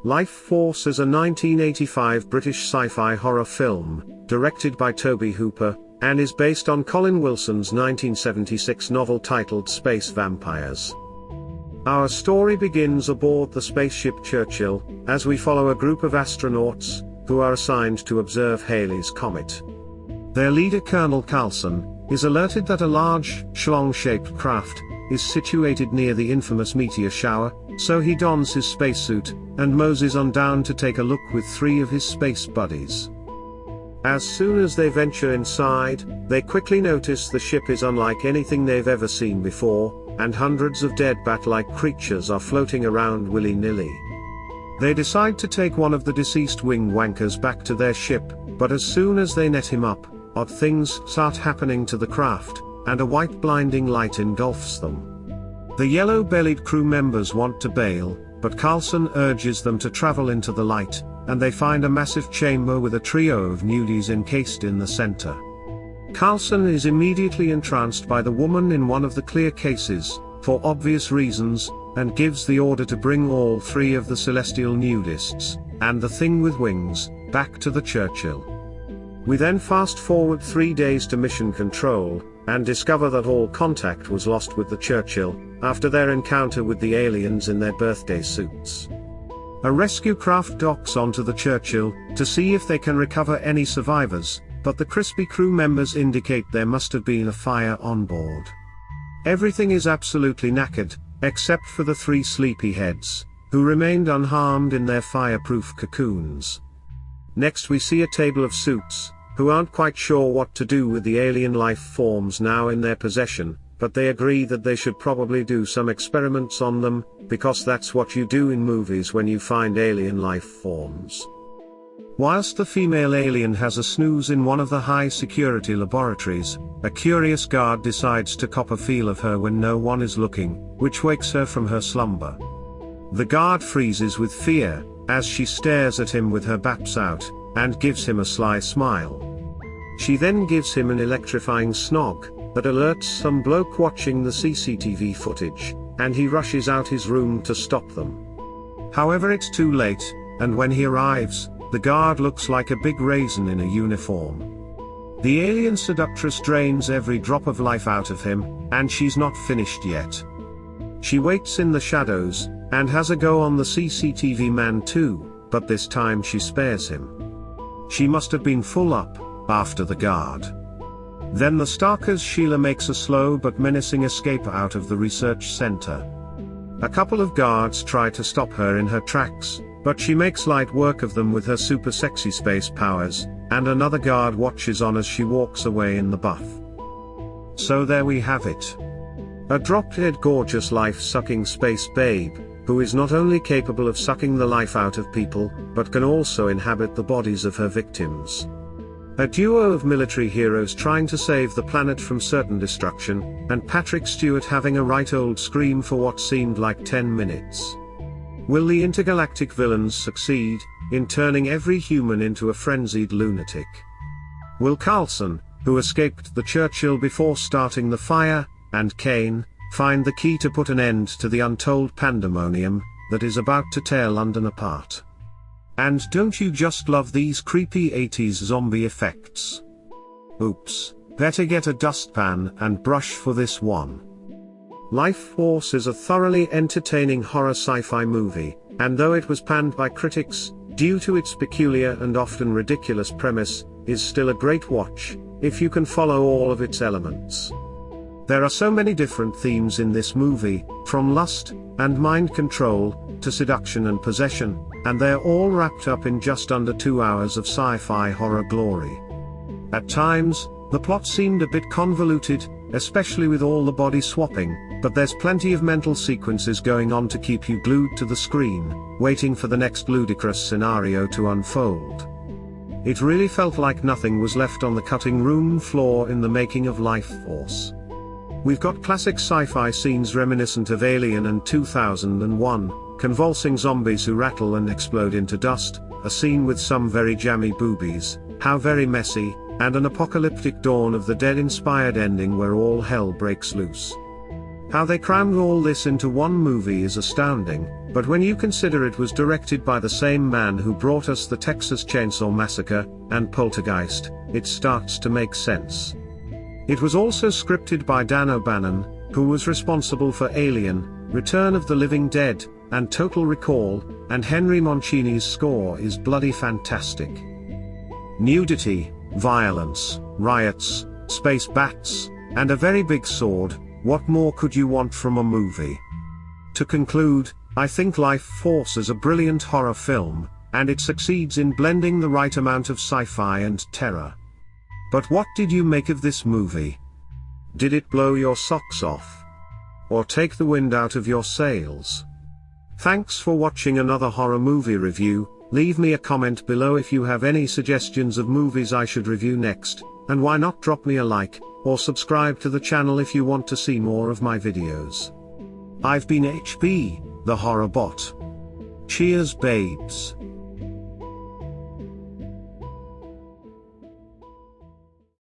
Lifeforce is a 1985 British sci-fi horror film, directed by Toby Hooper, and is based on Colin Wilson's 1976 novel titled Space Vampires. Our story begins aboard the spaceship Churchill, as we follow a group of astronauts, who are assigned to observe Halley's Comet. Their leader Colonel Carlson, is alerted that a large, schlong-shaped craft, is situated near the infamous meteor shower, so he dons his spacesuit, and moses on down to take a look with 3 of his space buddies. As soon as they venture inside, they quickly notice the ship is unlike anything they've ever seen before, and hundreds of dead bat-like creatures are floating around willy-nilly. They decide to take one of the deceased wing wankers back to their ship, but as soon as they net him up, odd things start happening to the craft, and a white blinding light engulfs them. The yellow-bellied crew members want to bail, but Carlson urges them to travel into the light, and they find a massive chamber with a trio of nudies encased in the center. Carlson is immediately entranced by the woman in one of the clear cases, for obvious reasons, and gives the order to bring all 3 of the celestial nudists, and the thing with wings, back to the Churchill. We then fast forward 3 days to Mission Control, and discover that all contact was lost with the Churchill, after their encounter with the aliens in their birthday suits. A rescue craft docks onto the Churchill, to see if they can recover any survivors, but the crispy crew members indicate there must have been a fire on board. Everything is absolutely knackered, except for the 3 sleepyheads, who remained unharmed in their fireproof cocoons. Next we see a table of suits, who aren't quite sure what to do with the alien life forms now in their possession, but they agree that they should probably do some experiments on them, because that's what you do in movies when you find alien life forms. Whilst the female alien has a snooze in one of the high-security laboratories, a curious guard decides to cop a feel of her when no one is looking, which wakes her from her slumber. The guard freezes with fear, as she stares at him with her baps out, and gives him a sly smile. She then gives him an electrifying snog, that alerts some bloke watching the CCTV footage, and he rushes out his room to stop them. However, it's too late, and when he arrives, the guard looks like a big raisin in a uniform. The alien seductress drains every drop of life out of him, and she's not finished yet. She waits in the shadows, and has a go on the CCTV man too, but this time she spares him. She must have been full up, after the guard. Then the stalker's Sheila makes a slow but menacing escape out of the research center. A couple of guards try to stop her in her tracks, but she makes light work of them with her super sexy space powers, and another guard watches on as she walks away in the buff. So there we have it. A drop-dead gorgeous life-sucking space babe, who is not only capable of sucking the life out of people, but can also inhabit the bodies of her victims. A duo of military heroes trying to save the planet from certain destruction, and Patrick Stewart having a right old scream for what seemed like 10 minutes. Will the intergalactic villains succeed, in turning every human into a frenzied lunatic? Will Carlson, who escaped the Churchill before starting the fire, and Kane, find the key to put an end to the untold pandemonium, that is about to tear London apart? And don't you just love these creepy 80s zombie effects? Oops, better get a dustpan and brush for this one. Lifeforce is a thoroughly entertaining horror sci-fi movie, and though it was panned by critics, due to its peculiar and often ridiculous premise, is still a great watch, if you can follow all of its elements. There are so many different themes in this movie, from lust and mind control, to seduction and possession, and they're all wrapped up in just under 2 hours of sci-fi horror glory. At times, the plot seemed a bit convoluted, especially with all the body swapping, but there's plenty of mental sequences going on to keep you glued to the screen, waiting for the next ludicrous scenario to unfold. It really felt like nothing was left on the cutting room floor in the making of Lifeforce. We've got classic sci-fi scenes reminiscent of Alien and 2001, convulsing zombies who rattle and explode into dust, a scene with some very jammy boobies, how very messy, and an apocalyptic Dawn of the Dead-inspired ending where all hell breaks loose. How they crammed all this into one movie is astounding, But when you consider it was directed by the same man who brought us the Texas Chainsaw Massacre and Poltergeist, it starts to make sense. It was also scripted by Dan O'Bannon, who was responsible for Alien, Return of the Living Dead, and Total Recall, and Henry Mancini's score is bloody fantastic. Nudity, violence, riots, space bats, and a very big sword, what more could you want from a movie? To conclude, I think Lifeforce is a brilliant horror film, and it succeeds in blending the right amount of sci-fi and terror. But what did you make of this movie? Did it blow your socks off? Or take the wind out of your sails? Thanks for watching another horror movie review. Leave me a comment below if you have any suggestions of movies I should review next, and why not drop me a like, or subscribe to the channel if you want to see more of my videos. I've been HB, the Horror Bot. Cheers babes.